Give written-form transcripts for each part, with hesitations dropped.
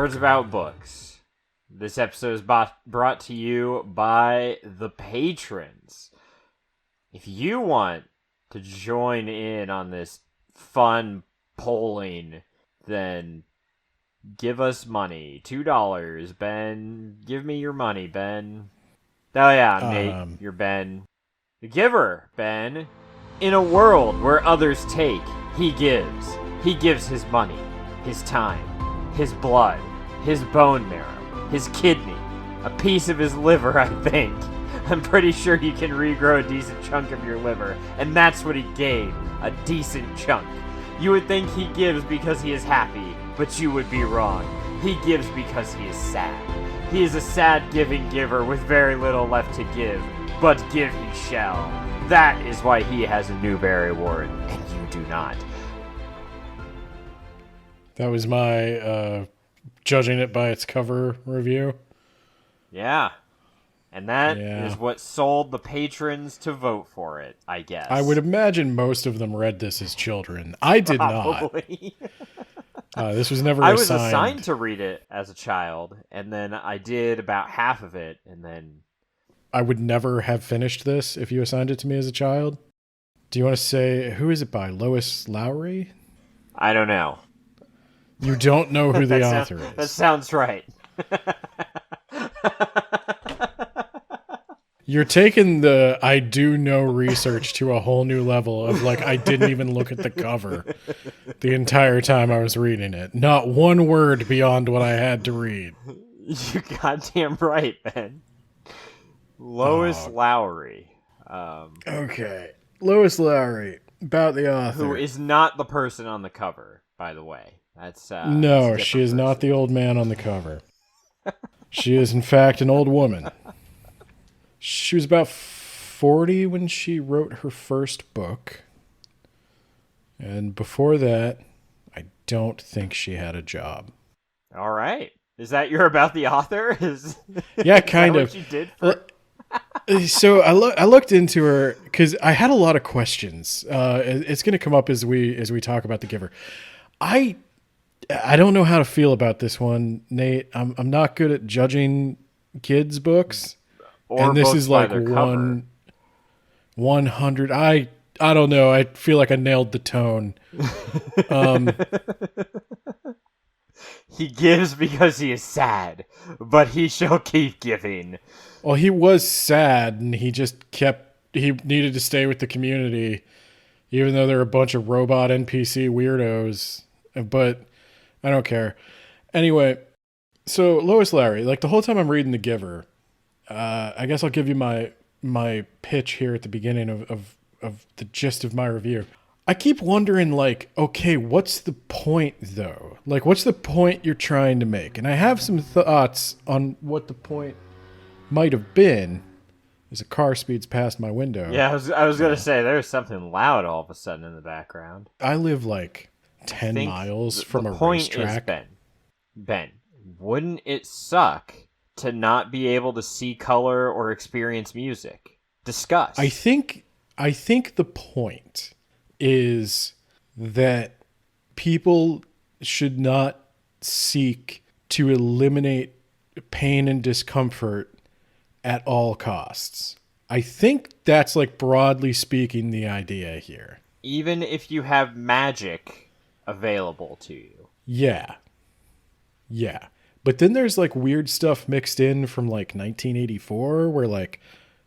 Words About Books. This episode is brought to you by the patrons. If you want to join in on this fun polling, then give us money. $2, Ben. Give me your money, Ben. Oh yeah, Nate, you're Ben. The giver, Ben. In a world where others take, he gives. He gives his money, his time, his blood, his bone marrow, his kidney, a piece of his liver, I think. I'm pretty sure you can regrow a decent chunk of your liver, and that's what he gave, a decent chunk. You would think he gives because he is happy, but you would be wrong. He gives because he is sad. He is a sad giving giver with very little left to give, but give he shall. That is why he has a Newbery Award, and you do not. That was my judging it by its cover review. Yeah. And that is what sold the patrons to vote for it, I guess. I would imagine most of them read this as children. I did Probably. not. This was never I was assigned to read it as a child, and then I did about half of it, and then... I would never have finished this if you assigned it to me as a child. Do you want to say, who is it by? Lois Lowry? I don't know. You don't know who the author is. That sounds right. You're taking the I do know research to a whole new level of like, I didn't even look at the cover the entire time I was reading it. Not one word beyond what I had to read. You goddamn right, man. Lois Lowry. Okay. Lois Lowry, about the author. Who is not the person on the cover, by the way. That's no, she is not the old man on the cover. She is, in fact, an old woman. She was about 40 when she wrote her first book. And before that, I don't think she had a job. All right. Is that you're about the author? Yeah, kind of. What you did for... So I looked into her because I had a lot of questions. It's going to come up as we talk about The Giver. I don't know how to feel about this one, Nate. I'm not good at judging kids' books. Or and this is like 100. I don't know. I feel like I nailed the tone. He gives because he is sad, but he shall keep giving. Well, he was sad, and he needed to stay with the community, even though there are a bunch of robot NPC weirdos. But I don't care. Anyway, so Lois Lowry, like the whole time I'm reading The Giver, I guess I'll give you my pitch here at the beginning of the gist of my review. I keep wondering, like, okay, what's the point, though? Like, what's the point you're trying to make? And I have some thoughts on what the point might have been as a car speeds past my window. Yeah, I was going to say, there's something loud all of a sudden in the background. I live, like, 10 miles from a racetrack. The point is, Ben, wouldn't it suck to not be able to see color or experience music? Discuss. I think the point is that people should not seek to eliminate pain and discomfort at all costs. I think that's, like, broadly speaking, the idea here. Even if you have magic available to you. Yeah. But then there's, like, weird stuff mixed in from, like, 1984 where, like,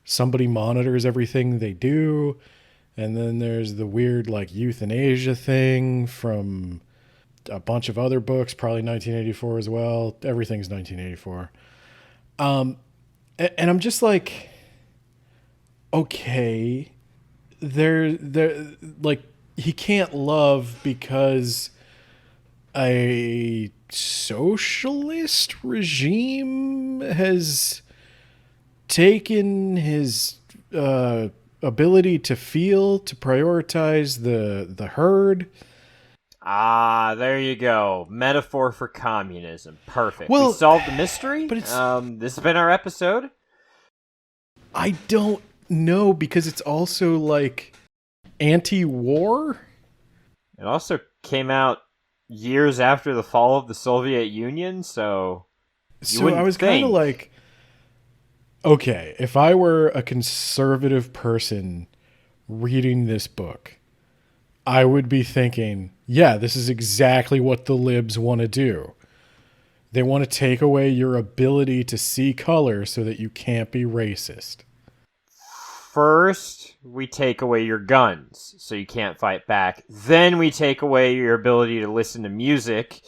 somebody monitors everything they do. And then there's the weird, like, euthanasia thing from a bunch of other books, probably 1984 as well. Everything's 1984. And I'm just like, okay, they're like, he can't love because a socialist regime has taken his ability to feel, to prioritize the herd. Ah, there you go. Metaphor for communism. Perfect. Well, we solved the mystery. but it's- This has been our episode. I don't know, because it's also like anti-war. It also came out years after the fall of the Soviet Union, so So I was kind of like, okay, if I were a conservative person reading this book, I would be thinking, yeah, this is exactly what the libs want to do. They want to take away your ability to see color so that you can't be racist. first we take away your guns so you can't fight back. Then we take away your ability to listen to music,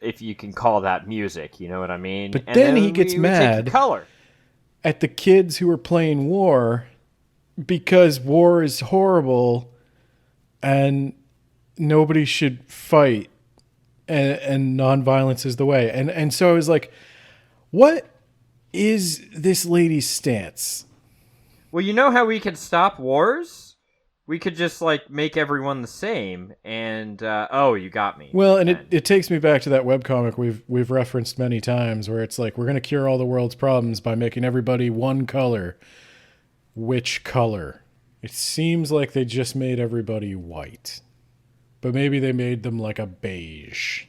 if you can call that music, you know what I mean? But and then he gets we mad take your color. at the kids who are playing war because war is horrible and nobody should fight and nonviolence is the way. And so I was like, what is this lady's stance? Well, you know how we could stop wars? We could just, like, make everyone the same, and, oh, you got me. Well, and it takes me back to that webcomic we've referenced many times where it's like, we're going to cure all the world's problems by making everybody one color. Which color? It seems like they just made everybody white. But maybe they made them like a beige.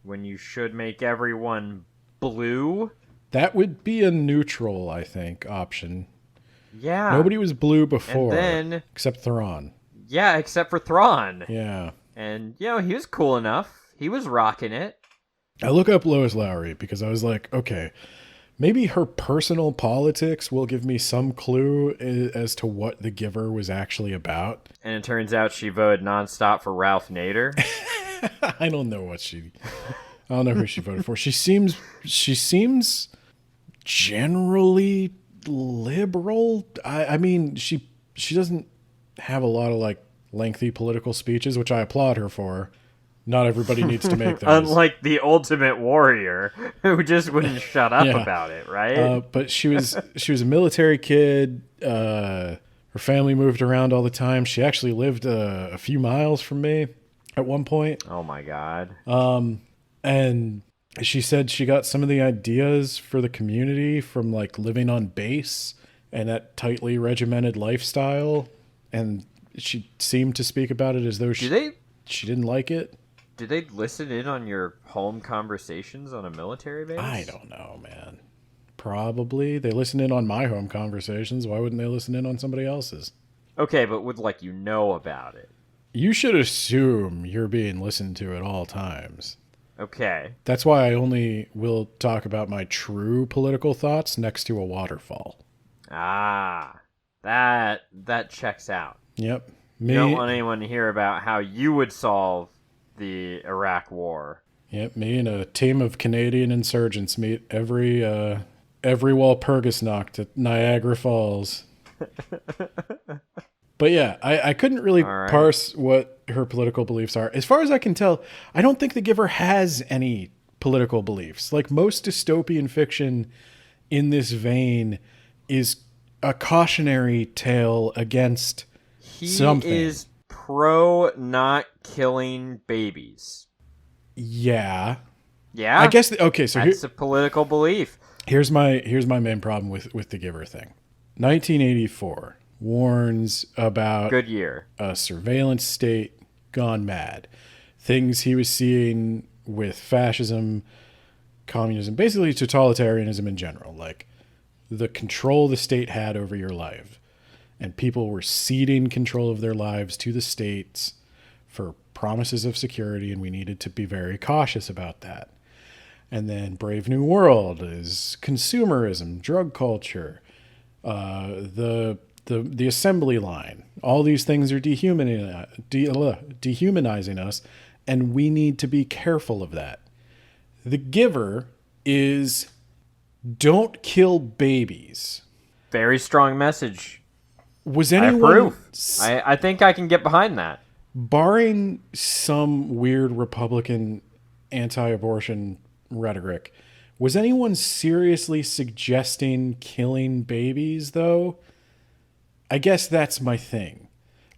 When you should make everyone blue? That would be a neutral, I think, option. Yeah. Nobody was blue before, and then, except Thrawn. Yeah, except for Thrawn. Yeah. And, you know, he was cool enough. He was rocking it. I look up Lois Lowry because I was like, okay, maybe her personal politics will give me some clue as to what The Giver was actually about. And it turns out she voted nonstop for Ralph Nader. I don't know I don't know who she voted for. She seems generally liberal. I mean, she doesn't have a lot of like lengthy political speeches, which I applaud her for. Not everybody needs to make those. Unlike the Ultimate Warrior, who just wouldn't shut up about it, right? But she was a military kid. Her family moved around all the time. She actually lived a few miles from me at one point. Oh my god. And she said she got some of the ideas for the community from like living on base and that tightly regimented lifestyle. And she seemed to speak about it as though she didn't like it. Do they listen in on your home conversations on a military base? I don't know, man. Probably. They listen in on my home conversations. Why wouldn't they listen in on somebody else's? Okay, but would like you know about it? You should assume you're being listened to at all times. Okay. That's why I only will talk about my true political thoughts next to a waterfall. Ah, that checks out. Yep. You don't want anyone to hear about how you would solve the Iraq War. Yep, me and a team of Canadian insurgents meet every Walpurgis Nacht at Niagara Falls. But yeah, I couldn't really parse what her political beliefs are. As far as I can tell, I don't think The Giver has any political beliefs. Like most dystopian fiction in this vein is a cautionary tale against something. He is pro not killing babies. Yeah. Yeah? I guess, okay, so that's a political belief. Here's my main problem with The Giver thing. 1984 warns about good year. A surveillance state gone mad. Things he was seeing with fascism, communism, basically totalitarianism in general, like the control the state had over your life. And people were ceding control of their lives to the states for promises of security, and we needed to be very cautious about that. And then Brave New World is consumerism, drug culture, the assembly line. All these things are dehumanizing us, and we need to be careful of that. The Giver is don't kill babies. Very strong message. Was anyone... I approve. I think I can get behind that. Barring some weird Republican anti-abortion rhetoric, was anyone seriously suggesting killing babies, though? I guess that's my thing.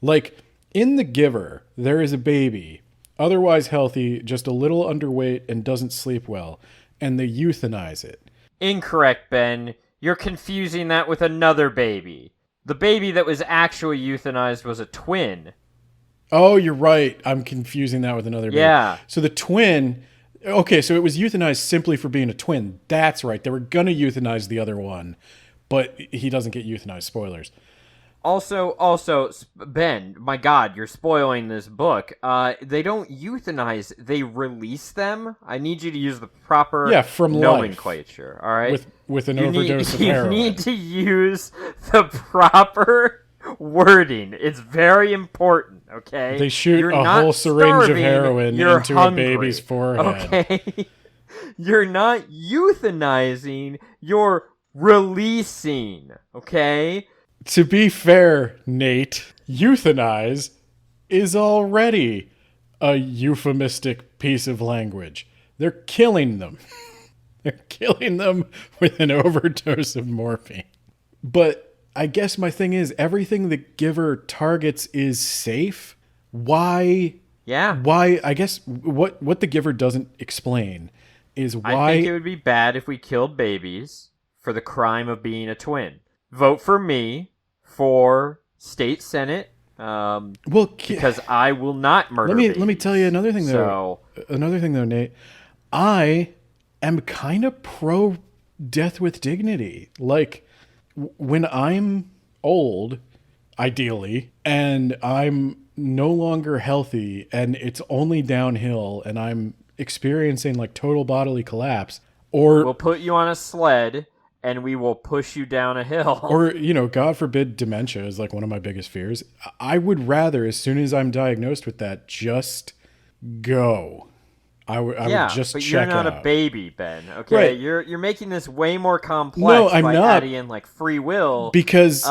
Like, in The Giver, there is a baby, otherwise healthy, just a little underweight and doesn't sleep well, and they euthanize it. Incorrect, Ben. You're confusing that with another baby. The baby that was actually euthanized was a twin. Oh, you're right. I'm confusing that with another baby. Yeah. So the twin. Okay, so it was euthanized simply for being a twin. That's right. They were gonna euthanize the other one, but he doesn't get euthanized. Spoilers. Also, Ben, my God, you're spoiling this book. They don't euthanize; they release them. I need you to use the proper from nomenclature. life. All right, With an overdose of heroin. You need to use the proper wording. It's very important. Okay, They shoot you're a not whole syringe starving, of heroin you're into hungry, a baby's forehead. Okay, you're not euthanizing. You're releasing. Okay. To be fair, Nate, euthanize is already a euphemistic piece of language. They're killing them. They're killing them with an overdose of morphine. But I guess my thing is, everything the giver targets is safe. Why? Yeah. Why? I guess what the giver doesn't explain is why. I think it would be bad if we killed babies for the crime of being a twin. Vote for me for state senate. Because I will not murder. Let me tell you another thing though. Another thing though, Nate. I am kind of pro death with dignity. Like when I'm old, ideally, and I'm no longer healthy, and it's only downhill, and I'm experiencing like total bodily collapse, or we'll put you on a sled and we will push you down a hill. Or, God forbid, dementia is like one of my biggest fears. I would rather, as soon as I'm diagnosed with that, just go. I would just but check you're not out. A baby, Ben. Okay, right. You're making this way more complex. No, I'm by not. adding in like free will. Because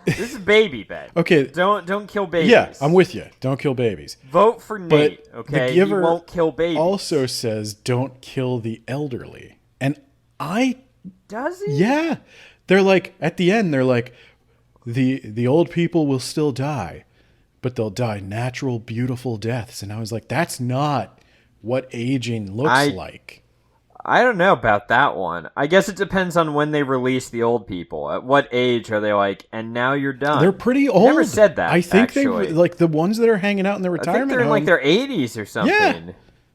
this is baby, Ben. Okay, don't kill babies. Yeah, I'm with you. Don't kill babies. Vote for Nate. But okay, the giver he won't kill babies. Also says don't kill the elderly, and does he? Yeah, they're like at the end. They're like the old people will still die, but they'll die natural, beautiful deaths. And I was like, that's not what aging looks like. I don't know about that one. I guess it depends on when they release the old people. At what age are they like, and now you're done? They're pretty old. Never said that. I think actually. they like the ones that are hanging out in the retirement I think they're in home, like their 80s or something. Yeah.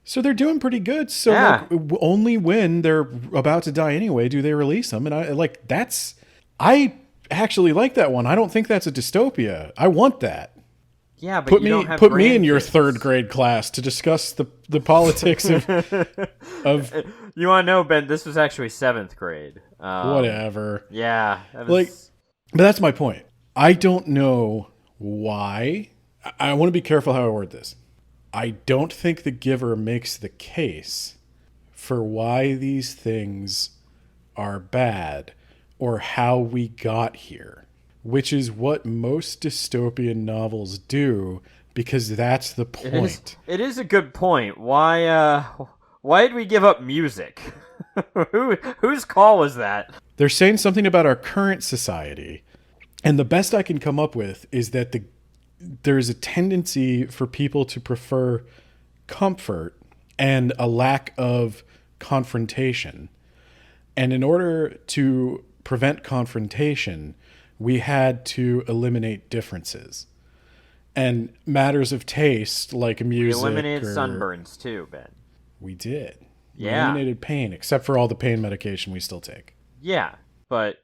So they're doing pretty good. So like, only when they're about to die anyway do they release them. And I actually like that one. I don't think that's a dystopia. I want that. Yeah, but put me in your third grade class to discuss the politics of You want to know, Ben? This was actually 7th grade. Whatever. Yeah, but that's my point. I don't know why. I want to be careful how I word this. I don't think the giver makes the case for why these things are bad or how we got here. Which is what most dystopian novels do, because that's the point. It is a good point. Why did we give up music? Whose call was that? They're saying something about our current society, and the best I can come up with is that there's a tendency for people to prefer comfort and a lack of confrontation. And in order to prevent confrontation, we had to eliminate differences and matters of taste like music. We eliminated sunburns too, Ben. We did. Yeah. We eliminated pain, except for all the pain medication we still take. Yeah, but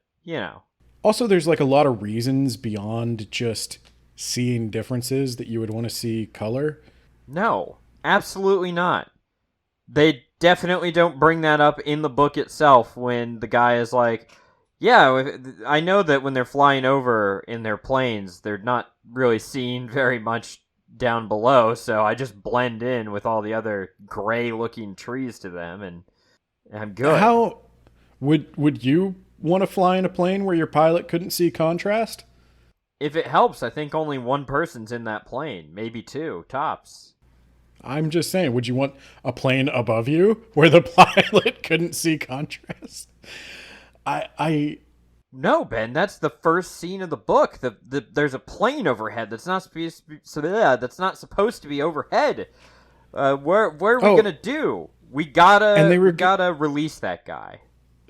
Also, there's like a lot of reasons beyond just seeing differences that you would want to see color. No, absolutely not. They definitely don't bring that up in the book itself when the guy is like, yeah, I know that when they're flying over in their planes, they're not really seeing very much down below, so I just blend in with all the other gray-looking trees to them, and I'm good. How would you want to fly in a plane where your pilot couldn't see contrast? If it helps, I think only one person's in that plane, maybe two, tops. I'm just saying, would you want a plane above you where the pilot couldn't see contrast? No, Ben, that's the first scene of the book. There's a plane overhead that's not supposed to be overhead. Where are we gonna do? We gotta release that guy.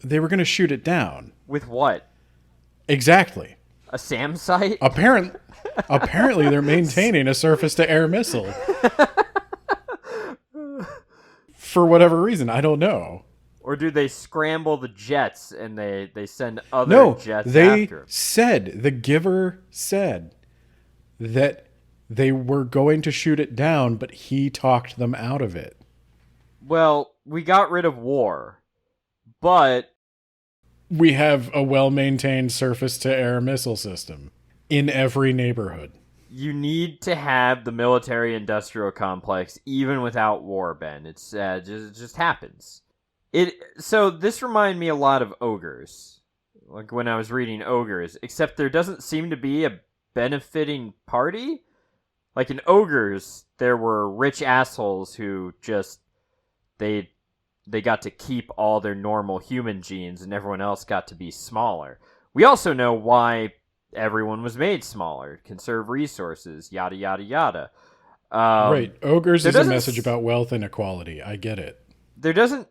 They were gonna shoot it down. With what? Exactly. A SAM site? Apparently, they're maintaining a surface-to-air missile. For whatever reason, I don't know. Or do they scramble the jets and they send other jets after them? The giver said that they were going to shoot it down, but he talked them out of it. Well, we got rid of war, but we have a well-maintained surface-to-air missile system in every neighborhood. You need to have the military-industrial complex even without war, Ben. It just happens. So this reminded me a lot of Ogres, like when I was reading Ogres, except there doesn't seem to be a benefiting party. Like in Ogres, there were rich assholes who just they got to keep all their normal human genes and everyone else got to be smaller. We also know why everyone was made smaller, conserve resources, yada, yada, yada. Right. Ogres is a message about wealth and equality. I get it. There doesn't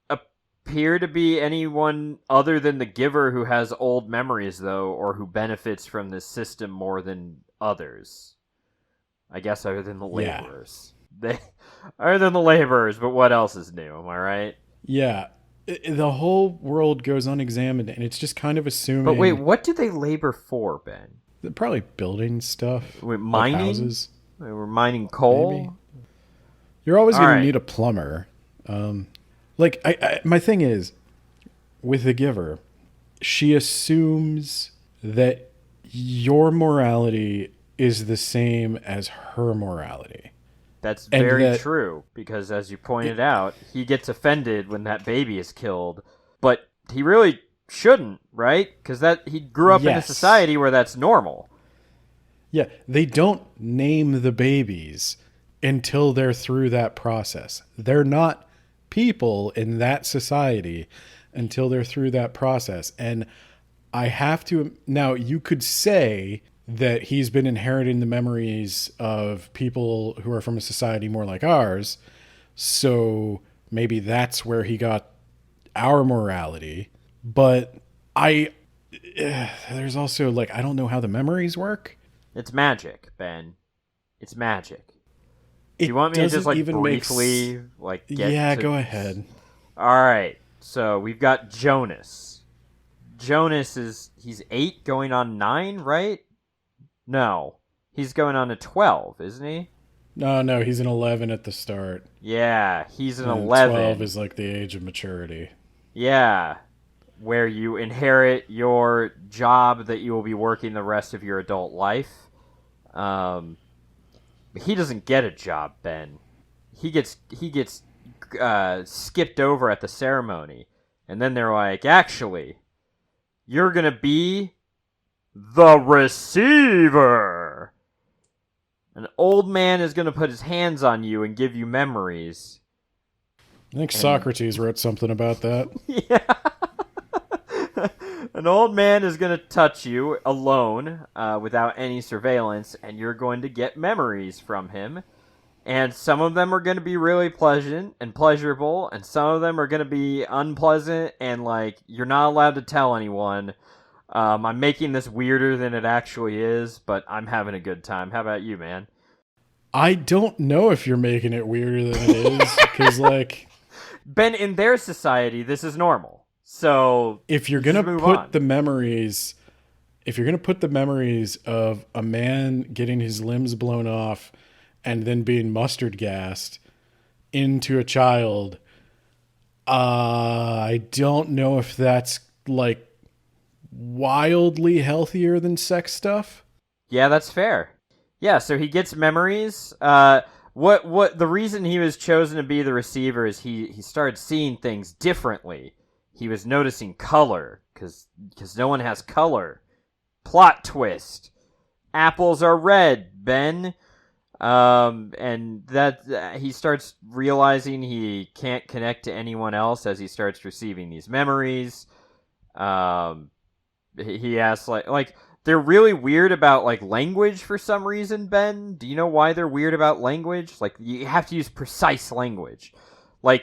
appear to be anyone other than the giver who has old memories, though, or who benefits from this system more than others. I guess other than the laborers. Yeah. Other than the laborers, but what else is new? Am I right? Yeah. The whole world goes unexamined, and it's just kind of assuming... But wait, what do they labor for, Ben? They're probably building stuff. Wait, mining? Like houses. They were mining coal? Maybe. You're always going to need a plumber. My thing is, with the giver, she assumes that your morality is the same as her morality. That's very true, because as you pointed out, he gets offended when that baby is killed, but he really shouldn't, right? Because he grew up in a society where that's normal. Yeah, they don't name the babies until they're through that process. They're not people in that society until they're through that process. And I have to... Now, you could say that he's been inheriting the memories of people who are from a society more like ours. So maybe that's where he got our morality. But there's also, I don't know how the memories work. It's magic, Ben. It's magic. Do you want me to just, briefly, get Yeah, go ahead. All right. So we've got Jonas. Jonas he's 8 going on 9, right? No. He's going on to 12, isn't he? No, he's an 11 at the start. Yeah, he's an 11. 12 is the age of maturity. Yeah, where you inherit your job that you will be working the rest of your adult life. He doesn't get a job, Ben. He gets skipped over at the ceremony. And then they're like, actually, you're going to be the receiver. An old man is going to put his hands on you and give you memories. I think Socrates wrote something about that. Yeah. An old man is going to touch you alone without any surveillance, and you're going to get memories from him. And some of them are going to be really pleasant and pleasurable, and some of them are going to be unpleasant, and you're not allowed to tell anyone. I'm making this weirder than it actually is, but I'm having a good time. How about you, man? I don't know if you're making it weirder than it is, because Ben, in their society, this is normal. So if you're going to put the memories of a man getting his limbs blown off and then being mustard gassed into a child, I don't know if that's wildly healthier than sex stuff. Yeah, that's fair. Yeah, so he gets memories. What the reason he was chosen to be the receiver is he started seeing things differently. He was noticing color because no one has color. Plot twist: apples are red, Ben. And that he starts realizing he can't connect to anyone else as he starts receiving these memories. He asks they're really weird about language for some reason, Ben. Do you know why they're weird about language? You have to use precise language.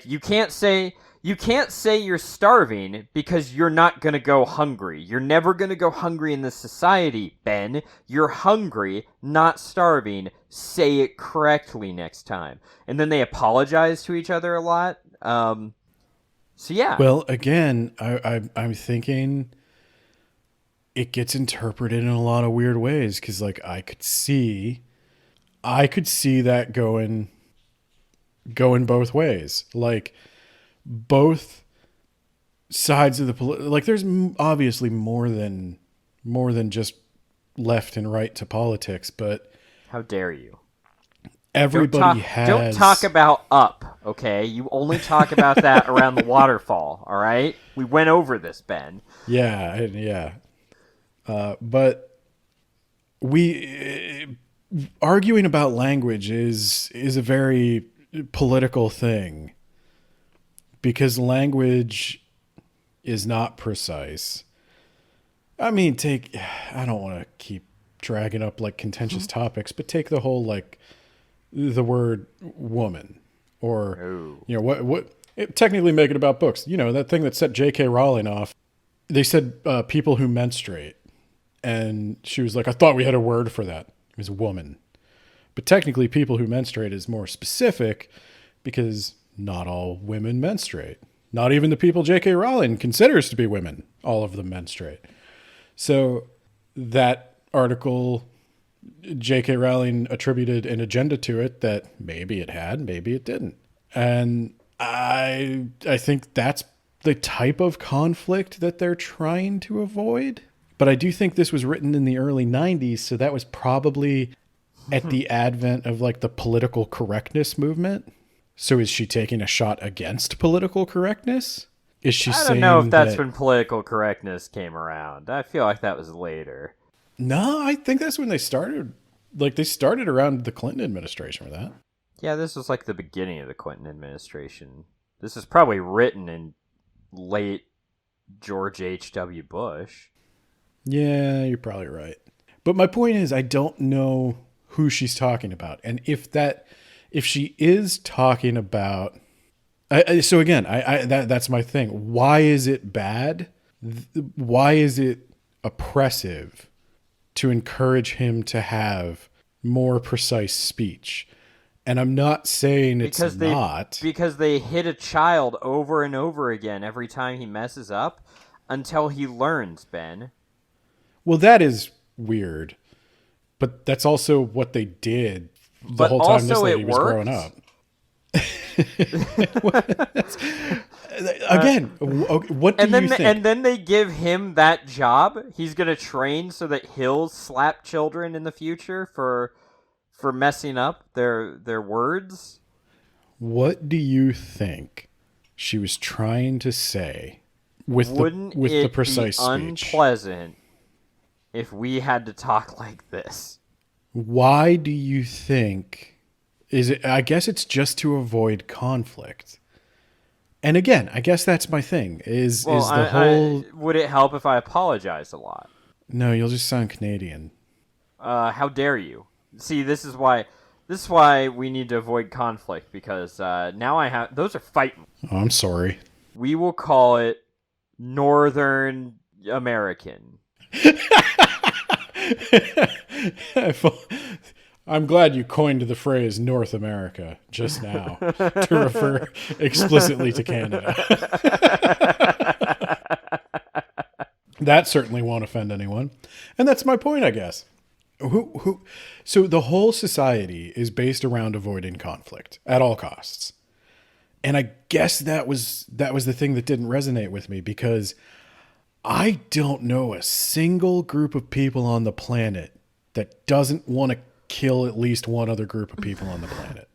You can't say You can't say you're starving because you're not going to go hungry. You're never going to go hungry in this society, Ben. You're hungry, not starving. Say it correctly next time. And then they apologize to each other a lot. So yeah. Well, again, I'm thinking it gets interpreted in a lot of weird ways because, like, I could see that going both ways. Like, both sides of the like, there's obviously more than just left and right to politics, but how dare you? Everybody don't talk about up, okay? You only talk about that around the waterfall, all right? We went over this, Ben. Yeah. But we arguing about language is a very political thing because language is not precise. I mean, I don't want to keep dragging up like contentious topics, but take the whole like the word woman or you know what technically make it about books. You know, that thing that set J.K. Rowling off. They said people who menstruate, and she was like, I thought we had a word for that. It was woman. But technically people who menstruate is more specific because not all women menstruate. Not even the people J.K. Rowling considers to be women. All of them menstruate. So that article, J.K. Rowling attributed an agenda to it that maybe it had, maybe it didn't. And I think that's the type of conflict that they're trying to avoid. But I do think this was written in the early 90s, so that was probably at the advent of like the political correctness movement. So is she taking a shot against political correctness? Is she saying I don't know if that's when political correctness came around. I feel like that was later. No, I think that's when they started. Like, they started around the Clinton administration with that. Yeah, this was like the beginning of the Clinton administration. This is probably written in late George H.W. Bush. Yeah, you're probably right. But my point is, I don't know who she's talking about. And if she is talking about... So again, that's my thing. Why is it bad? Why is it oppressive to encourage him to have more precise speech? And I'm not saying it's not. Because they hit a child over and over again every time he messes up until he learns, Ben. Well, that is weird. But that's also what they did the whole time this lady was growing up. Again, what do you think? And then they give him that job. He's going to train so that he'll slap children in the future for messing up their words. What do you think she was trying to say with the precise speech? Wouldn't it be unpleasant if we had to talk like this? Why do you think? Is it? I guess it's just to avoid conflict. And again, I guess that's my thing. Would it help if I apologized a lot? No, you'll just sound Canadian. How dare you? See, this is why we need to avoid conflict, because now those are fighting. Oh, I'm sorry. We will call it Northern American. I'm glad you coined the phrase North America just now to refer explicitly to Canada. That certainly won't offend anyone. And that's my point, I guess. So the whole society is based around avoiding conflict at all costs. And I guess that was the thing that didn't resonate with me, because I don't know a single group of people on the planet that doesn't want to kill at least one other group of people on the planet.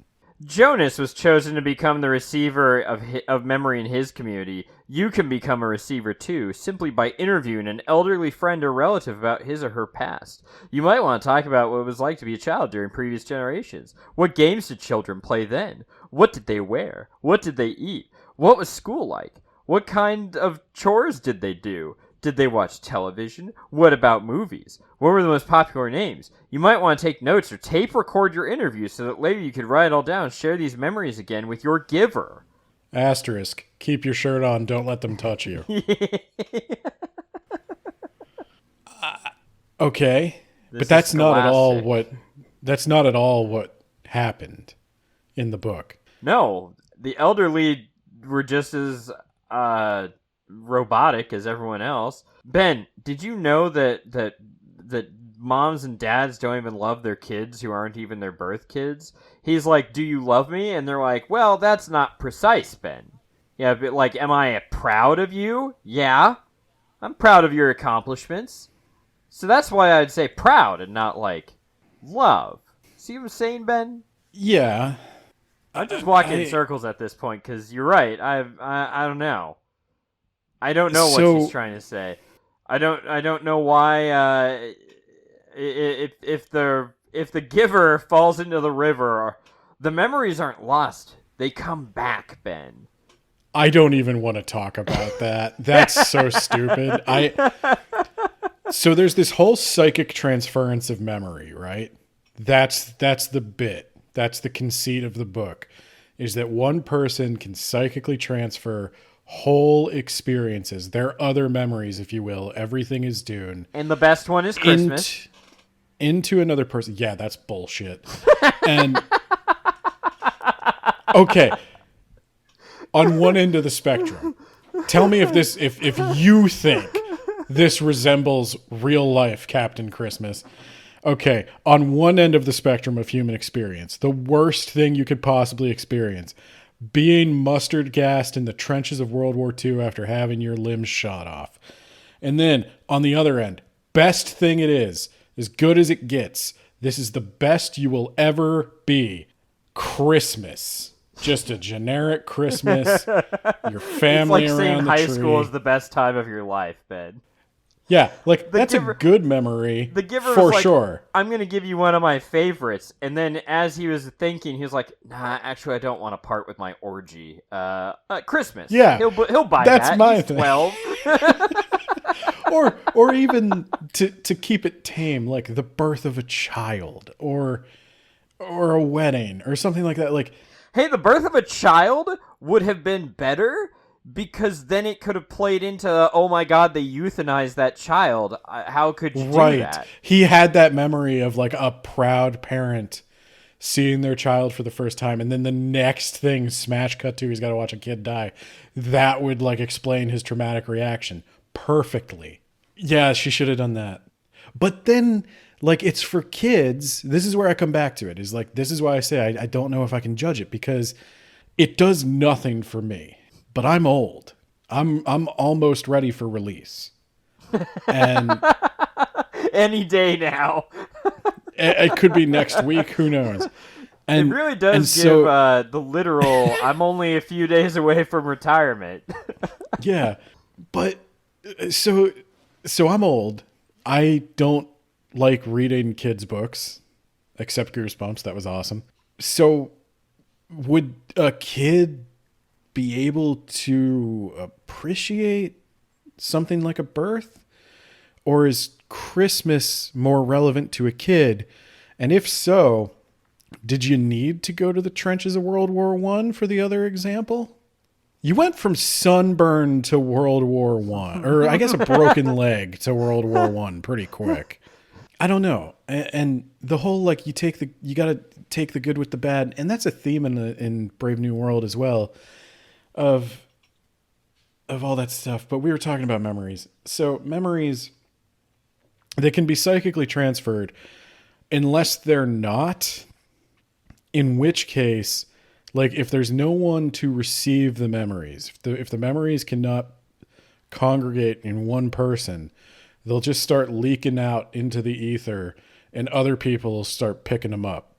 Jonas was chosen to become the receiver of memory in his community. You can become a receiver too, simply by interviewing an elderly friend or relative about his or her past. You might want to talk about what it was like to be a child during previous generations. What games did children play then? What did they wear? What did they eat? What was school like? What kind of chores did they do? Did they watch television? What about movies? What were the most popular names? You might want to take notes or tape record your interview so that later you could write it all down and share these memories again with your giver. Asterisk. Keep your shirt on. Don't let them touch you. Okay. But This is scholastic. that's not at all what happened in the book. No, the elderly were just as robotic as everyone else. Ben, did you know that moms and dads don't even love their kids who aren't even their birth kids? He's like, "Do you love me?" And they're like, "Well, that's not precise, Ben." Yeah, but like, am I proud of you? Yeah, I'm proud of your accomplishments. So that's why I'd say proud and not like love. See what I'm saying, Ben? Yeah. I'm just walking in I circles at this point because you're right. I don't know. I don't know what so she's trying to say. I don't know why. If the giver falls into the river, the memories aren't lost. They come back, Ben. I don't even want to talk about that. That's so stupid. So there's this whole psychic transference of memory, right? That's the bit. That's the conceit of the book, is that one person can psychically transfer whole experiences, their other memories, if you will. Everything is Dune. And the best one is Christmas. Into another person. Yeah, that's bullshit. And okay, on one end of the spectrum, tell me if you think this resembles real life Captain Christmas. Okay, on one end of the spectrum of human experience, the worst thing you could possibly experience, being mustard gassed in the trenches of World War II after having your limbs shot off. And then on the other end, best thing it is, as good as it gets. This is the best you will ever be. Christmas. Just a generic Christmas. Your family it's like saying around the high tree. school is the best time of your life, Ben. Yeah, like that's a good memory. The giver for was like, sure. I'm gonna give you one of my favorites, and then as he was thinking, he was like, "Nah, actually, I don't want to part with my orgy. Christmas. Yeah, he'll buy that's that. my He's thing. 12. or even to keep it tame, like the birth of a child, or a wedding, or something like that. Like, Hey, the birth of a child would have been better. Because then it could have played into, oh my god, they euthanized that child. How could you do that? He had that memory of like a proud parent seeing their child for the first time, and then the next thing, smash cut to, he's got to watch a kid die. That would like explain his traumatic reaction perfectly. Yeah, she should have done that. But then, like, it's for kids. This is where I come back to it. Is like, this is why I say I don't know if I can judge it, because it does nothing for me. But I'm old. I'm almost ready for release. And any day now. It could be next week. Who knows? And it really does give the literal, I'm only a few days away from retirement. Yeah. But so I'm old. I don't like reading kids' books, except Goosebumps. That was awesome. So would a kid be able to appreciate something like a birth? Or is Christmas more relevant to a kid? And if so, did you need to go to the trenches of World War I for the other example? You went from sunburn to World War I, or I guess a broken leg to World War I pretty quick. I don't know. And the whole, like, you got to take the good with the bad. And that's a theme in Brave New World as well. Of all that stuff. But we were talking about memories. So memories, they can be psychically transferred unless they're not, in which case, like, if there's no one to receive the memories, if the memories cannot congregate in one person, they'll just start leaking out into the ether and other people will start picking them up.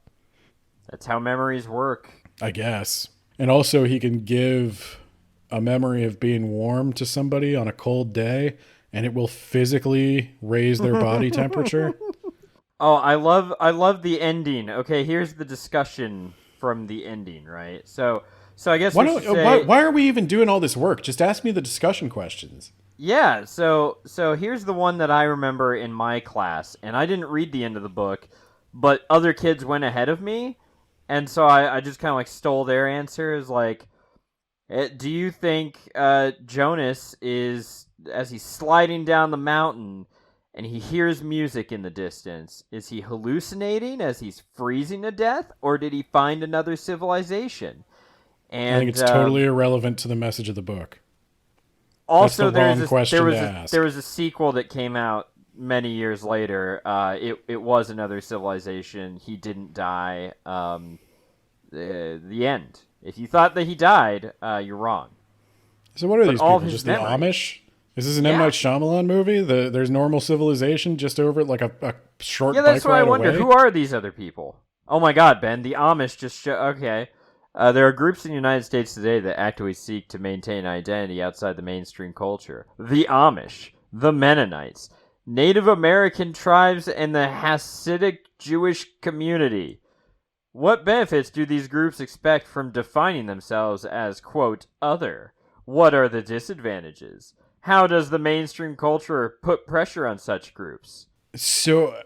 That's how memories work, I guess. And also, he can give a memory of being warm to somebody on a cold day, and it will physically raise their body temperature. Oh, I love the ending. Okay, here's the discussion from the ending, right? So I guess why are we even doing all this work? Just ask me the discussion questions. Yeah, so here's the one that I remember in my class, and I didn't read the end of the book, but other kids went ahead of me. And so I just kind of like stole their answers. Like, Do you think Jonas is, as he's sliding down the mountain and he hears music in the distance, is he hallucinating as he's freezing to death, or did he find another civilization? I think And it's totally irrelevant to the message of the book. That's the also, wrong question to there ask. was a sequel that came out many years later. It was another civilization. He didn't die. The end. If you thought that he died, you're wrong. So what are But these all of people? his Just the memories. Amish? Is this an M. Yeah. Night Shyamalan movie? There's normal civilization just over like a Yeah, short that's bike what I ride wonder. away? Who are these other people? Oh my god, Ben. The Amish just show. Okay. There are groups in the United States today that actively seek to maintain identity outside the mainstream culture. The Amish, the Mennonites, Native American tribes, and the Hasidic Jewish community. What benefits do these groups expect from defining themselves as, quote, other? What are the disadvantages? How does the mainstream culture put pressure on such groups? So,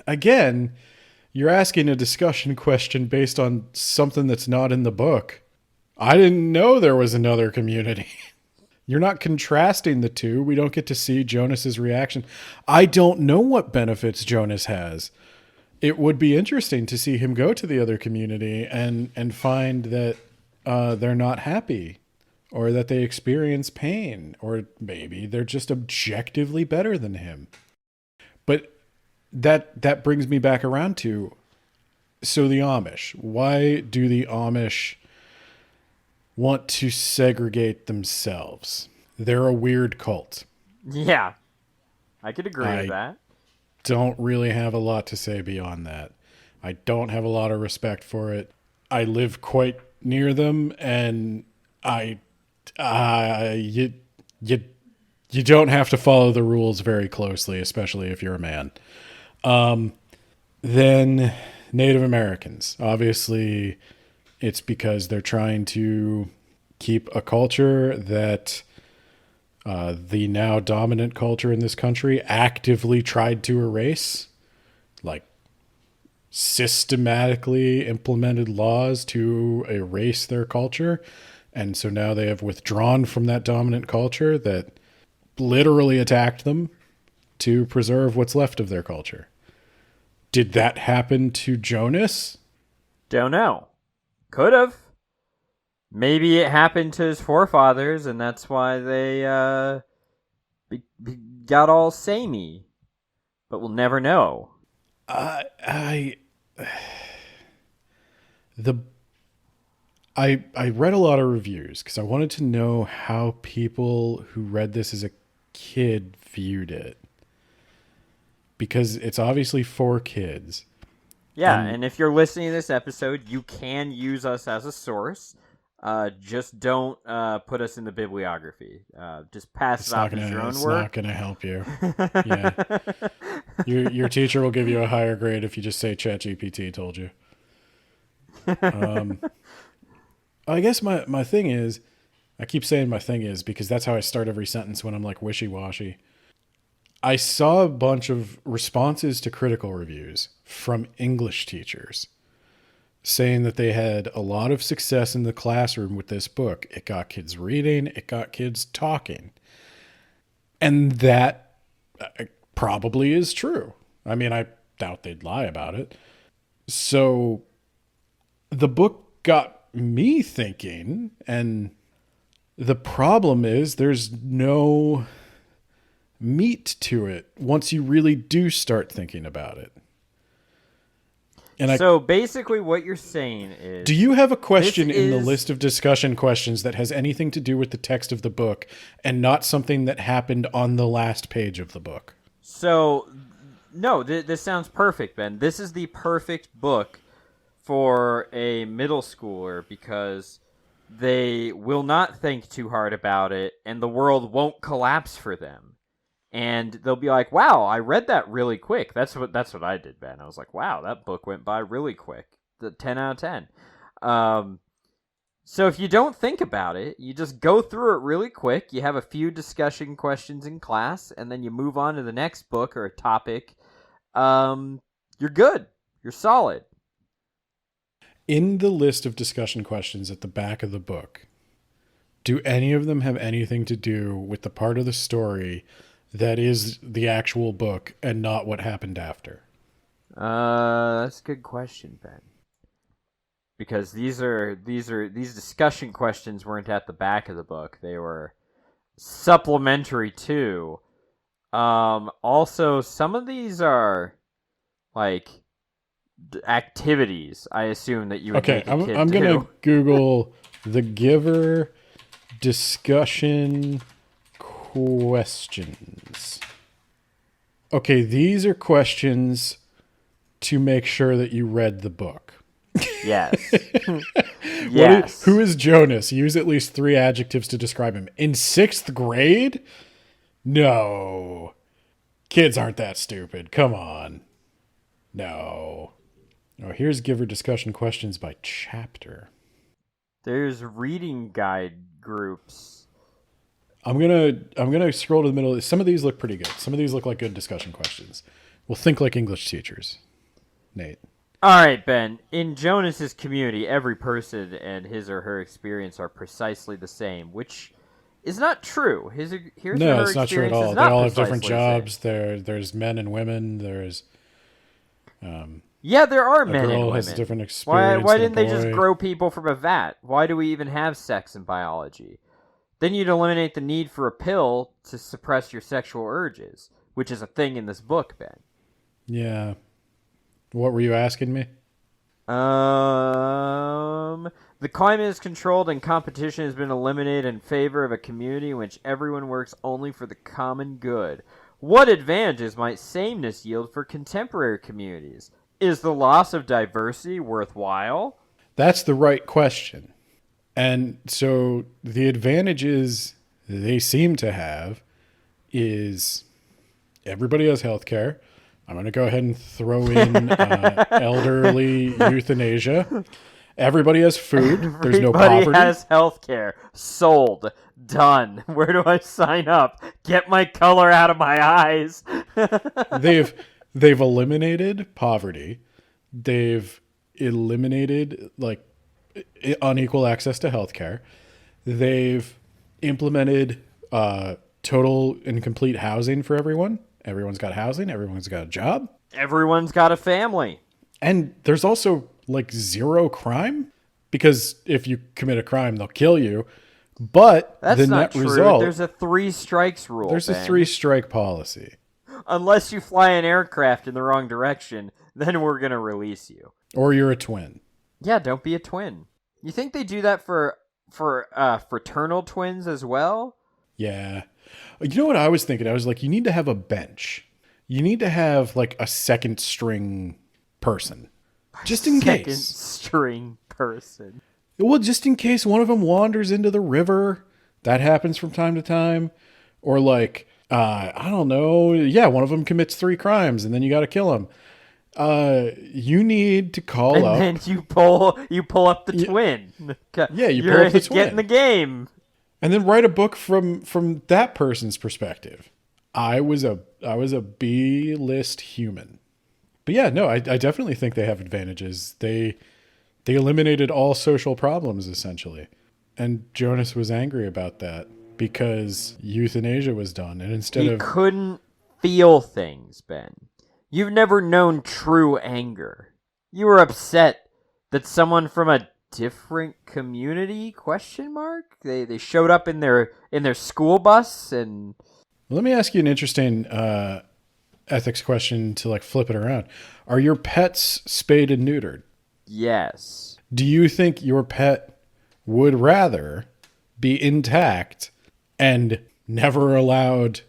again, you're asking a discussion question based on something that's not in the book. I didn't know there was another community. You're not contrasting the two. We don't get to see Jonas's reaction. I don't know what benefits Jonas has. It would be interesting to see him go to the other community and find that they're not happy, or that they experience pain, or maybe they're just objectively better than him. But that brings me back around to, so the Amish. Why do the Amish want to segregate themselves? They're a weird cult. Yeah, I could agree with I that. don't really have a lot to say beyond that. I don't have a lot of respect for it. I live quite near them, and I, you, you, you don't have to follow the rules very closely, especially if you're a man. Then Native Americans. Obviously, it's because they're trying to keep a culture that the now dominant culture in this country actively tried to erase, like systematically implemented laws to erase their culture. And so now they have withdrawn from that dominant culture that literally attacked them to preserve what's left of their culture. Did that happen to Jonas? Don't know. Could have. Maybe it happened to his forefathers, and that's why they got all samey. But we'll never know. I the I read a lot of reviews because I wanted to know how people who read this as a kid viewed it, because it's obviously for kids. Yeah, And and if you're listening to this episode, you can use us as a source. Just don't put us in the bibliography. Just pass it off as your own it's work. not gonna help you. Yeah, your teacher will give you a higher grade if you just say ChatGPT told you. I guess my thing is, I keep saying my thing is because that's how I start every sentence when I'm like wishy-washy. I saw a bunch of responses to critical reviews from English teachers saying that they had a lot of success in the classroom with this book. It got kids reading, it got kids talking. And that probably is true. I mean, I doubt they'd lie about it. So the book got me thinking, and the problem is there's no meat to it once you really do start thinking about it. And So basically, what you're saying is, do you have a question this in the is- list of discussion questions that has anything to do with the text of the book and not something that happened on the last page of the book? so no, this sounds perfect, Ben. This is the perfect book for a middle schooler because they will not think too hard about it, and the world won't collapse for them. And they'll be like, "Wow, I read that really quick." That's what I did, Ben. I was like, "Wow, that book went by really quick." The 10 out of 10. So if you don't think about it, you just go through it really quick. You have a few discussion questions in class, and then you move on to the next book or a topic. You're good. You're solid. In the list of discussion questions at the back of the book, Do any of them have anything to do with the part of the story that is the actual book and not what happened after? That's a good question, Ben. Because these discussion questions weren't at the back of the book. They were supplementary too. Also, some of these are like activities. I assume that you would Okay, make a kid I'm do. gonna Google the Giver discussion questions. Okay, these are questions to make sure that you read the book. Yes. Yes. Who is Jonas? Use at least 3 adjectives to describe him. In 6th grade? No. Kids aren't that stupid. Come on. No. Oh, here's Giver discussion questions by chapter. There's reading guide groups. I'm gonna scroll to the middle. Some of these look pretty good. Some of these look like good discussion questions. We'll think like English teachers. Nate. All right, Ben. In Jonas's community, every person and his or her experience are precisely the same, which is not true. His or her It's not true at experience all. is They not all have different precisely the same. jobs. There's men and women. There's Yeah, there are a men and girl women. has a different experience. Why than a didn't they just boy. grow people from a vat? Why do we even have sex in biology? Then you'd eliminate the need for a pill to suppress your sexual urges, which is a thing in this book, Ben. Yeah. What were you asking me? The climate is controlled and competition has been eliminated in favor of a community in which everyone works only for the common good. What advantages might sameness yield for contemporary communities? Is the loss of diversity worthwhile? That's the right question. And so the advantages they seem to have is everybody has health care. I'm going to go ahead and throw in elderly euthanasia. Everybody has food. There's no Everybody poverty. has healthcare. Sold. Done. Where do I sign up? Get my color out of my eyes. They've eliminated poverty. They've eliminated like unequal access to healthcare. They've implemented total and complete housing for everyone. Everyone's got housing. Everyone's got a job. Everyone's got a family. And there's also like 0 crime, because if you commit a crime, they'll kill you. But That's the not net true. result, There's a 3 strikes rule. there's a Ben. 3-strike policy. Unless you fly an aircraft in the wrong direction, then we're going to release you. Or you're a twin. Yeah, don't be a twin. You think they do that for fraternal twins as well? Yeah. You know what I was thinking? I was like, you need to have a bench. You need to have like a second string person. Just in Second case. string person. Well, just in case one of them wanders into the river. That happens from time to time. Or like, I don't know. Yeah, one of them commits 3 crimes and then you got to kill him. You need to call up. And then you pull up the twin. Yeah, you pull You're up the twin. Get in the game. And then write a book from that person's perspective. I was a B-list human. But yeah, no, I definitely think they have advantages. They eliminated all social problems essentially. And Jonas was angry about that because euthanasia was done, and instead He of couldn't feel things, Ben. You've never known true anger. You were upset that someone from a different community ? They showed up in their school bus and Let me ask you an interesting ethics question to like flip it around. Are your pets spayed and neutered? yes. Do you think your pet would rather be intact and never allowed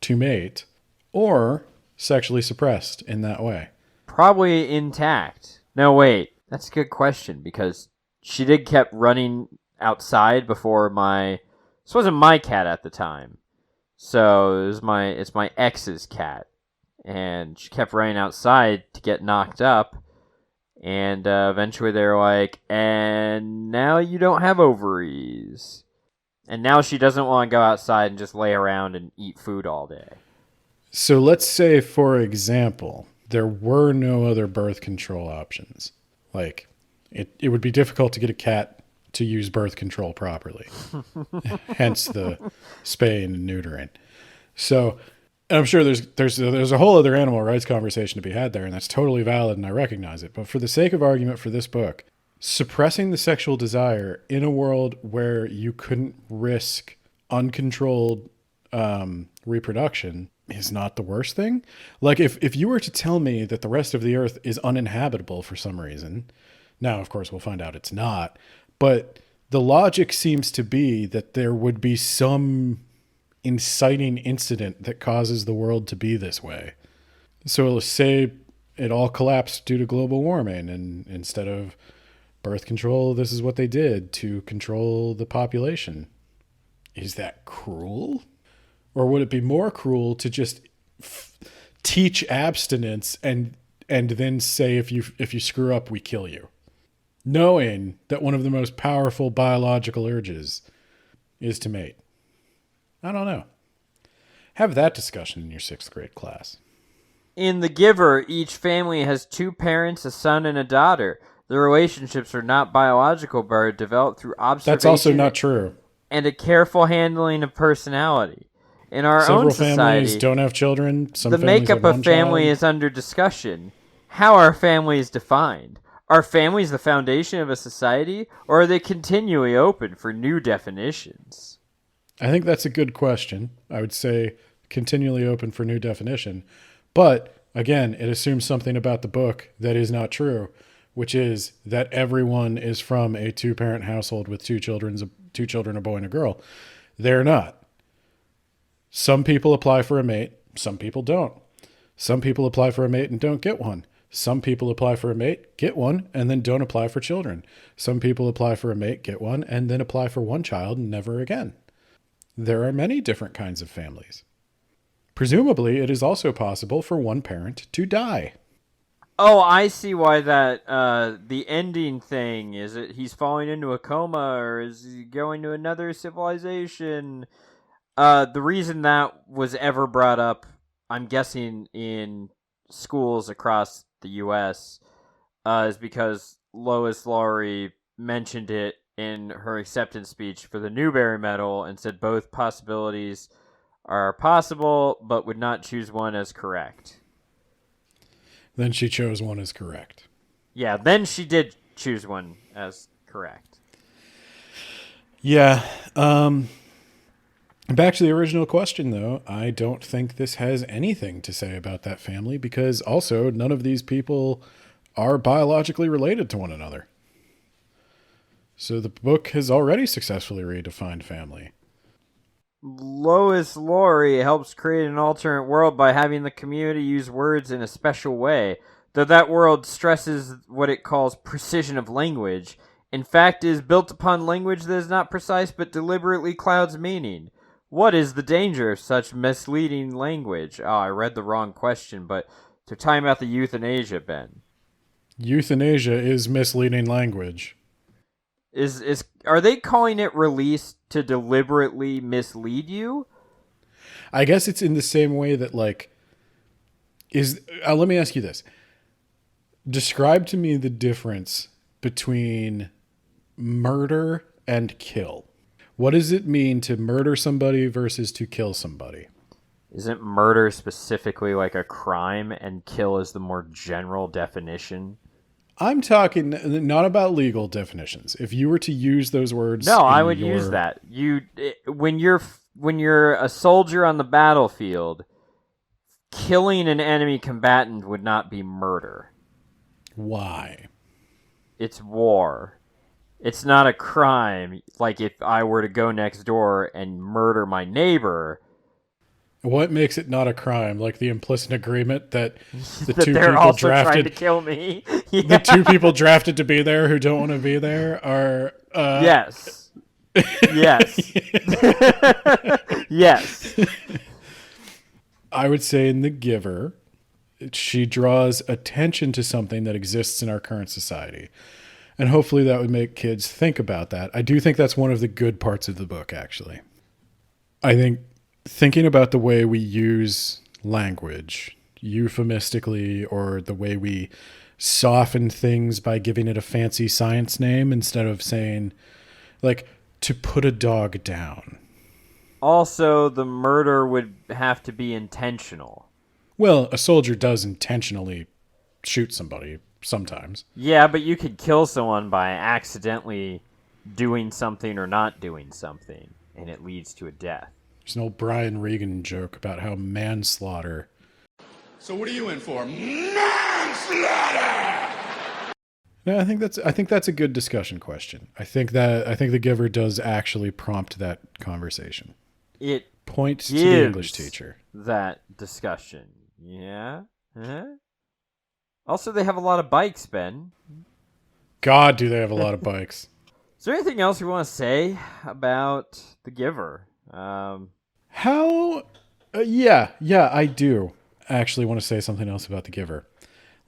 to mate, or sexually suppressed in that way? Probably intact. No, wait. That's a good question because she did kept running outside before this wasn't my cat at the time. So it's my ex's cat. And she kept running outside to get knocked up. And eventually they're like, and now you don't have ovaries. And now she doesn't want to go outside and just lay around and eat food all day. So let's say, for example, there were no other birth control options. Like, it would be difficult to get a cat to use birth control properly. Hence the spaying and neutering. So, and I'm sure there's a whole other animal rights conversation to be had there, and that's totally valid, and I recognize it. But for the sake of argument for this book, suppressing the sexual desire in a world where you couldn't risk uncontrolled reproduction is not the worst thing. Like if you were to tell me that the rest of the earth is uninhabitable for some reason, now of course we'll find out it's not, but the logic seems to be that there would be some inciting incident that causes the world to be this way. So let's say it all collapsed due to global warming, and instead of birth control, this is what they did to control the population. Is that cruel? Or would it be more cruel to just teach abstinence and then say if you screw up, we kill you? Knowing that one of the most powerful biological urges is to mate. I don't know. Have that discussion in your 6th grade class. In The Giver, each family has 2 parents, a son and a daughter. The relationships are not biological, but are developed through observation. That's also not true. And a careful handling of personality. In our Several own society, families don't have children. Some the families makeup have of one family child. is under discussion. How are families defined? Are families the foundation of a society, or are they continually open for new definitions? I think that's a good question. I would say continually open for new definition. But again, it assumes something about the book that is not true, which is that everyone is from a 2-parent household with 2 children, a boy and a girl. They're not. Some people apply for a mate. Some people don't. Some people apply for a mate and don't get one. Some people apply for a mate, get one, and then don't apply for children. Some people apply for a mate, get one, and then apply for one child and never again. There are many different kinds of families. Presumably, it is also possible for one parent to die. Oh, I see why that, the ending thing, is it he's falling into a coma, or is he going to another civilization? The reason that was ever brought up, I'm guessing in schools across the U.S., is because Lois Lowry mentioned it in her acceptance speech for the Newbery Medal and said both possibilities are possible, but would not choose one as correct. Then she chose one as correct. Yeah, then she did choose one as correct. Yeah. Back to the original question, though, I don't think this has anything to say about that family because also none of these people are biologically related to one another. So the book has already successfully redefined family. Lois Lowry helps create an alternate world by having the community use words in a special way, though that world stresses what it calls precision of language. In fact, it is built upon language that is not precise but deliberately clouds meaning. What is the danger of such misleading language? Oh, I read the wrong question, but they're talking about the euthanasia, Ben. Euthanasia is misleading language. Are they calling it release to deliberately mislead you? I guess it's in the same way that, like, let me ask you this. Describe to me the difference between murder and kill. What does it mean to murder somebody versus to kill somebody? Isn't murder specifically like a crime and kill is the more general definition? I'm talking not about legal definitions. If you were to use those words, no, I would use that. When you're a soldier on the battlefield, killing an enemy combatant would not be murder. Why? It's war. It's not a crime. Like if I were to go next door and murder my neighbor. What makes it not a crime? Like the implicit agreement that the that two they're people also drafted trying to kill me. Yeah. The 2 people drafted to be there who don't want to be there are yes. Yes. Yes. I would say in The Giver, she draws attention to something that exists in our current society. And hopefully that would make kids think about that. I do think that's one of the good parts of the book, actually. I think thinking about the way we use language, euphemistically, or the way we soften things by giving it a fancy science name instead of saying Like, to put a dog down. Also, the murder would have to be intentional. Well, a soldier does intentionally shoot somebody sometimes. Yeah, but you could kill someone by accidentally doing something or not doing something, and it leads to a death. There's an old Brian Regan joke about how manslaughter. So what are you in for? Manslaughter! No, I think that's a good discussion question. I think The Giver does actually prompt that conversation. It Point to the English teacher. That discussion. Yeah? Huh? Also, they have a lot of bikes, Ben. God, do they have a lot of bikes. Is there anything else you want to say about The Giver? Yeah, I do actually want to say something else about The Giver.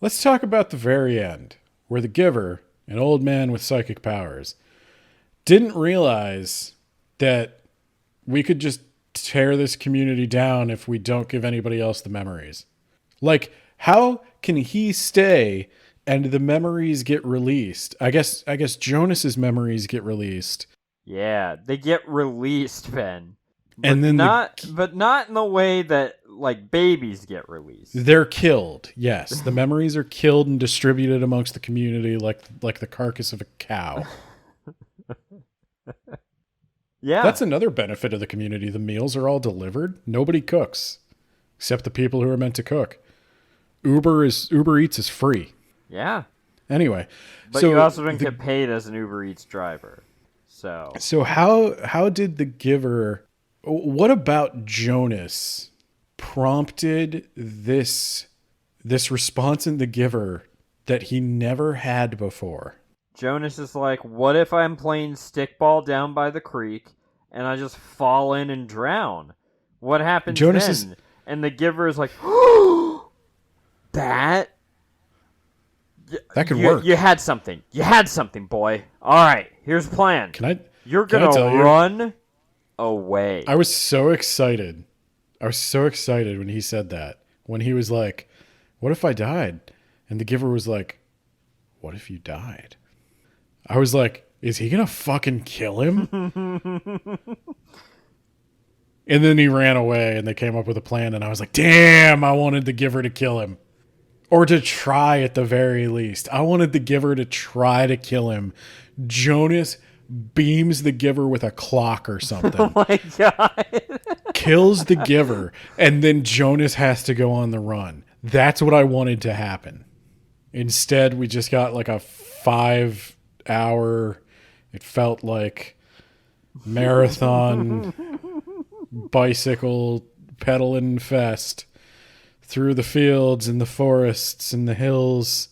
Let's talk about the very end, where The Giver, an old man with psychic powers, didn't realize that we could just tear this community down if we don't give anybody else the memories. Like, how can he stay and the memories get released? I guess Jonas's memories get released. Yeah, they get released, Ben. But And then not in the way that like babies get released. They're killed. Yes, the memories are killed and distributed amongst the community like the carcass of a cow. Yeah. That's another benefit of the community. The meals are all delivered. Nobody cooks except the people who are meant to cook. Uber Eats is free. Yeah. Anyway, but so you also don't get paid as an Uber Eats driver. So how did the Giver? What about Jonas prompted this response in the Giver that he never had before? Jonas is like, what if I'm playing stickball down by the creek and I just fall in and drown? What happens then? And the Giver is like, that could work. You had something. You had something, boy. All right, here's the plan. You're going to run away. I was so excited. When he said that. When he was like, what if I died? And the Giver was like, what if you died? I was like, is he going to fucking kill him? And then he ran away and they came up with a plan. And I was like, damn, I wanted the Giver to kill him. Or to try at the very least. I wanted the Giver to try to kill him. Jonas beams the Giver with a clock or something. Oh my God. Kills the Giver. And then Jonas has to go on the run. That's what I wanted to happen. Instead, we just got like a 5-hour, it felt like marathon bicycle pedaling fest through the fields and the forests and the hills.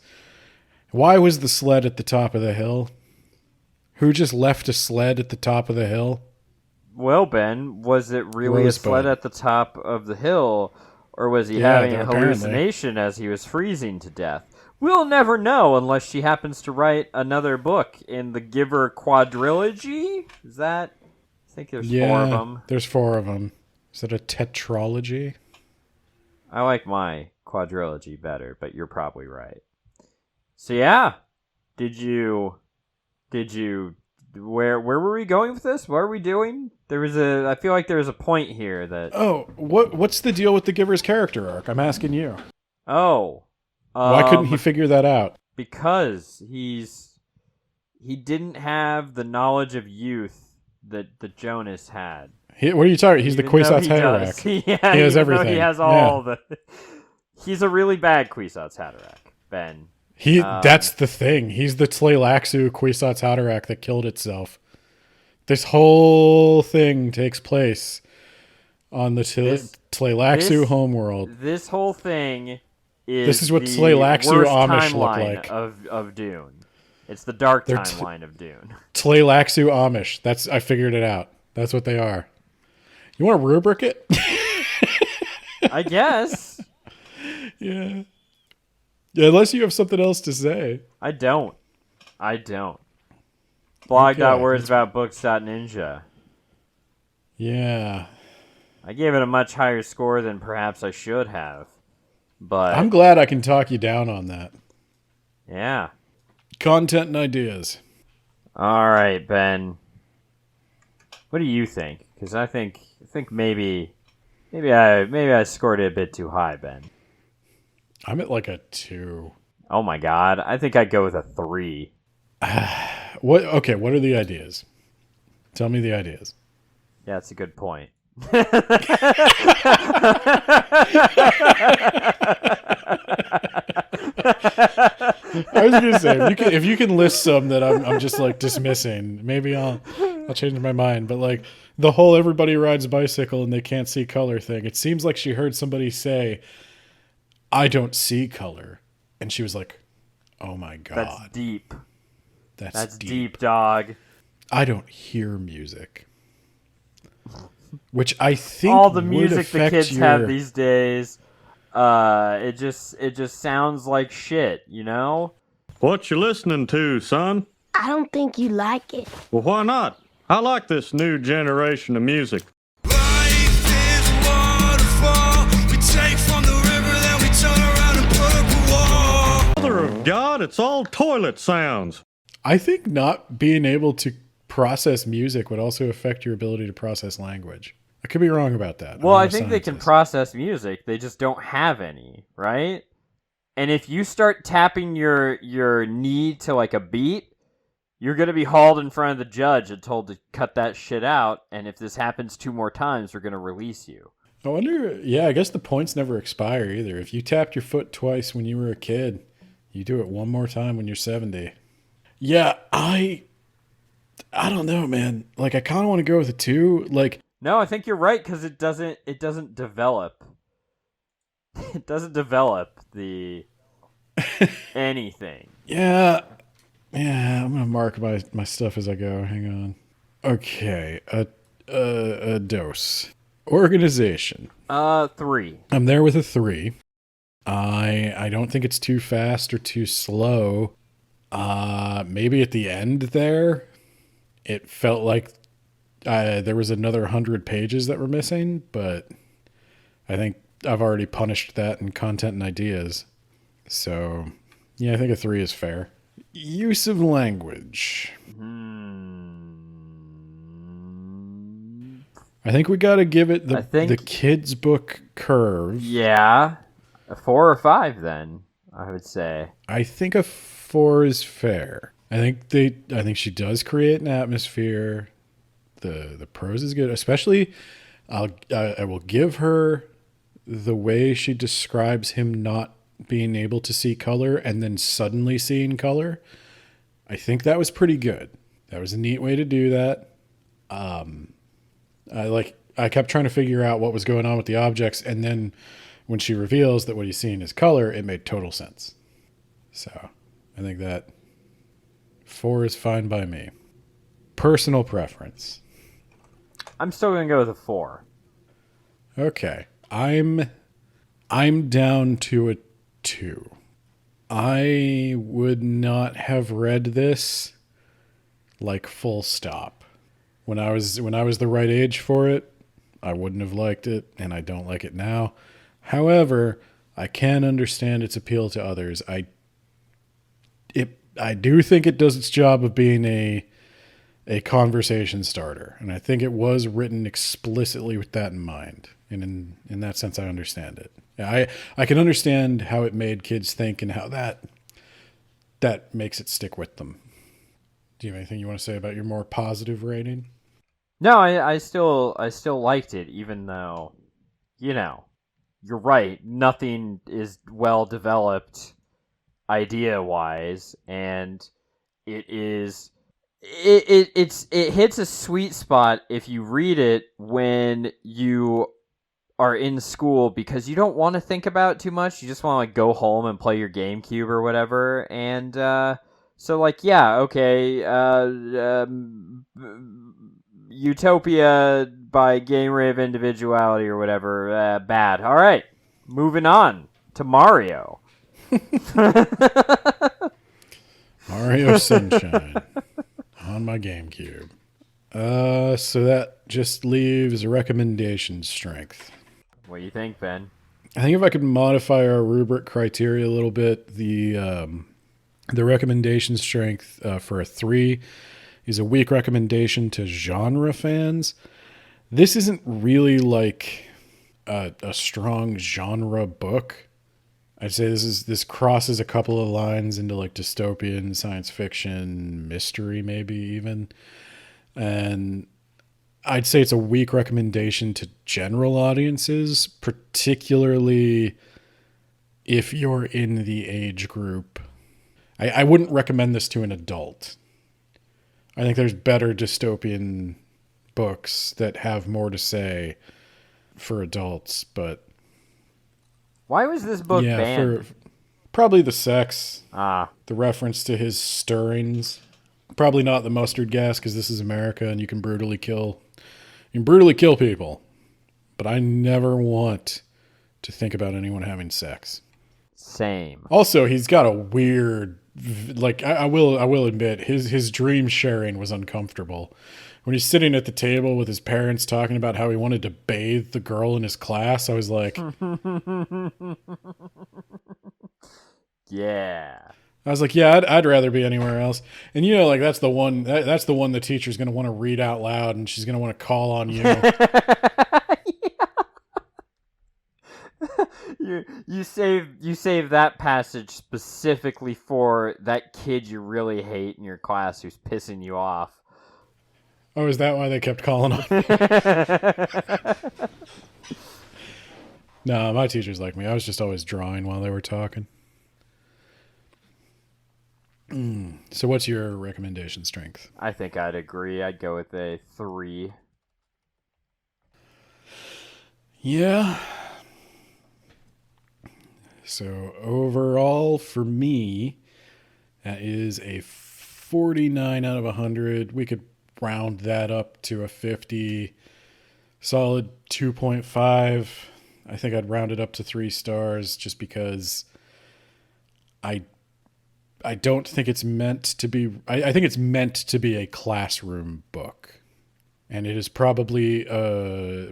Why was the sled at the top of the hill? Who just left a sled at the top of the hill? Well, Ben, was it really a sled at the top of the hill, or was he having a hallucination as he was freezing to death? We'll never know unless she happens to write another book in the Giver quadrilogy. Is that? I think there's 4 of them. There's 4 of them. Is that a tetralogy? I like my quadrilogy better, but you're probably right. So yeah, where were we going with this? What are we doing? I feel like there was a point here that. Oh, what's the deal with the Giver's character arc? I'm asking you. Oh. Why couldn't he figure that out? Because he didn't have the knowledge of youth that Jonas had. What are you talking? He's the Kwisatz Haderach. He has everything. He has all the. He's a really bad Kwisatz Haderach, Ben. That's the thing. He's the Tleilaxu Kwisatz Haderach that killed itself. This whole thing takes place on the Tleilaxu homeworld. This whole thing is. This is what Tleilaxu Amish look like. Of Dune. It's the dark timeline of Dune. Tleilaxu Amish. I figured it out. That's what they are. You want to rubric it? I guess. Yeah. Unless you have something else to say. I don't. Blog.wordsaboutbooks.ninja. Yeah. I gave it a much higher score than perhaps I should have. But I'm glad I can talk you down on that. Yeah. Content and ideas. All right, Ben. What do you think? Because I think maybe I scored it a bit too high, Ben. I'm at like a 2. Oh my god, I think I'd go with a 3. What? Okay, what are the ideas? Tell me the ideas. Yeah, that's a good point. I was gonna say if you can list some that I'm just like dismissing, maybe I'll change my mind. But like the whole everybody rides a bicycle and they can't see color thing, it seems like she heard somebody say, "I don't see color," and she was like, "Oh my god, That's deep. that's deep, dog." I don't hear music, which I think All the would music the affect kids your... have these days, it just sounds like shit, you know? What you listening to, son? I don't think you like it. Well, why not? I like this new generation of music. Life is a waterfall. We take from the river, then we turn around and put up a wall. Mother of God, it's all toilet sounds. I think not being able to process music would also affect your ability to process language. I could be wrong about that. Well, I'm I not a think they can scientist. process music, they just don't have any, right? And if you start tapping your knee to like a beat, you're going to be hauled in front of the judge and told to cut that shit out, and if this happens 2 more times, we're going to release you. I wonder, yeah, I guess the points never expire either. If you tapped your foot twice when you were a kid, you do it one more time when you're 70. Yeah, I don't know, man. Like, I kind of want to go with a 2. Like, No, I think you're right, because it doesn't develop. It doesn't develop the anything. yeah, I'm gonna mark my stuff as I go. Hang on. Okay, a dose. Organization. 3. I'm there with a 3. I don't think it's too fast or too slow. Maybe at the end there, it felt like there was another 100 pages that were missing, but I think I've already punished that in content and ideas. So, yeah, I think a 3 is fair. Use of language. I think we got to give it the kids' book curve. Yeah. A 4 or 5 then, I would say. I think a 4 is fair. I think she does create an atmosphere. The prose is good, especially I will give her the way she describes him not being able to see color and then suddenly seeing color. I think that was pretty good. That was a neat way to do that. I kept trying to figure out what was going on with the objects, and then when she reveals that what he's seeing is color, it made total sense. So I think that 4 is fine by me. Personal preference. I'm still going to go with a 4. Okay. I'm down to a 2. I would not have read this like full stop. When I was the right age for it, I wouldn't have liked it, and I don't like it now. However, I can understand its appeal to others. I do think it does its job of being a conversation starter, and I think it was written explicitly with that in mind. And in that sense, I understand it. I can understand how it made kids think and how that makes it stick with them. Do you have anything you want to say about your more positive rating? No, I still liked it, even though, you know, you're right. Nothing is well developed idea-wise, and it hits a sweet spot if you read it when you are in school, because you don't want to think about it too much. You just want to like go home and play your GameCube or whatever. And so like, yeah, okay, Utopia by Game Ray of Individuality or whatever, bad. All right, moving on to Mario. Mario Sunshine on my GameCube. So that just leaves recommendation strength. What do you think, Ben? I think if I could modify our rubric criteria a little bit, the recommendation strength for a 3 is a weak recommendation to genre fans. This isn't really like a strong genre book. I'd say this crosses a couple of lines into like dystopian, science fiction, mystery, maybe even. And I'd say it's a weak recommendation to general audiences, particularly if you're in the age group. I wouldn't recommend this to an adult. I think there's better dystopian books that have more to say for adults, but Why was this book banned? for probably the sex, Ah, the reference to his stirrings. Probably not the mustard gas, because this is America and you can brutally kill people. But I never want to think about anyone having sex. same. Also, he's got a weird, like I will admit, his dream sharing was uncomfortable. When he's sitting at the table with his parents talking about how he wanted to bathe the girl in his class, I was like, Yeah. yeah, I'd rather be anywhere else. And you know, like that's the one the teacher's going to want to read out loud, and she's going to want to call on you. You save that passage specifically for that kid you really hate in your class who's pissing you off. Oh, is that why they kept calling on? No, my teachers like me. I was just always drawing while they were talking. So what's your recommendation strength? I think I'd agree. I'd go with a 3. Yeah. So overall, for me, that is a 49 out of 100. We could round that up to a 50. Solid 2.5. I think I'd round it up to 3 stars just because I don't think it's meant to be. I think it's meant to be a classroom book. And it is probably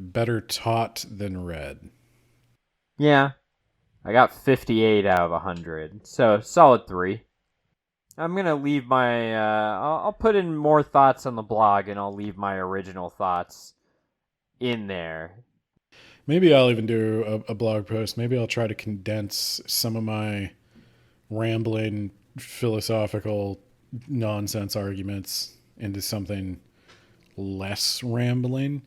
better taught than read. Yeah. I got 58 out of 100. So, solid 3. I'm going to leave my... I'll put in more thoughts on the blog, and I'll leave my original thoughts in there. Maybe I'll even do a blog post. Maybe I'll try to condense some of my rambling, philosophical nonsense arguments into something less rambling.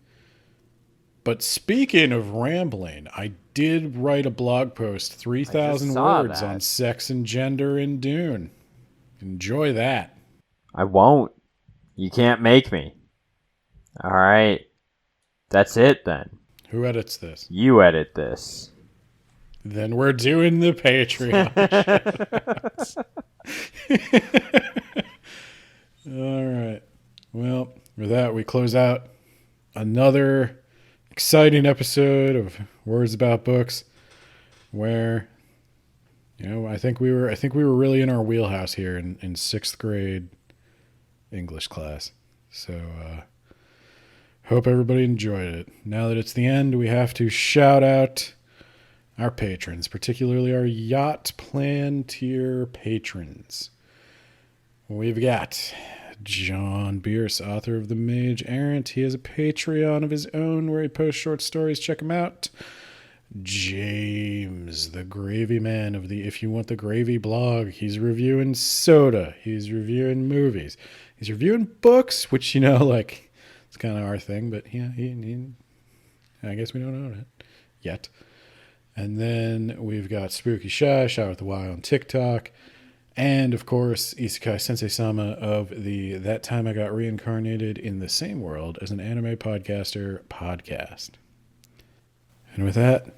But speaking of rambling, I did write a blog post, 3,000 words that. on sex and gender in Dune. Enjoy that. I won't. You can't make me. Alright. That's it then. Who edits this? You edit this. Then we're doing the Patreon. All right. Well, with that, we close out another exciting episode of Words About Books, where, you know, I think we were really in our wheelhouse here in 6th grade English class. So hope everybody enjoyed it. Now that it's the end, we have to shout out our patrons, particularly our Yacht Plan tier patrons. We've got John Bierce, author of The Mage Errant. He has a Patreon of his own where he posts short stories. Check him out. James, the gravy man of the If You Want the Gravy blog. He's reviewing soda. He's reviewing movies. He's reviewing books, which, you know, like, it's kind of our thing, but yeah, I guess we don't own it yet. And then we've got Spooky Shy, Shout with the Y on TikTok. And, of course, Isekai Sensei-sama of the That Time I Got Reincarnated in the Same World as an Anime Podcaster podcast. And with that,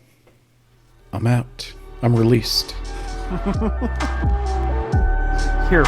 I'm out. I'm released. You're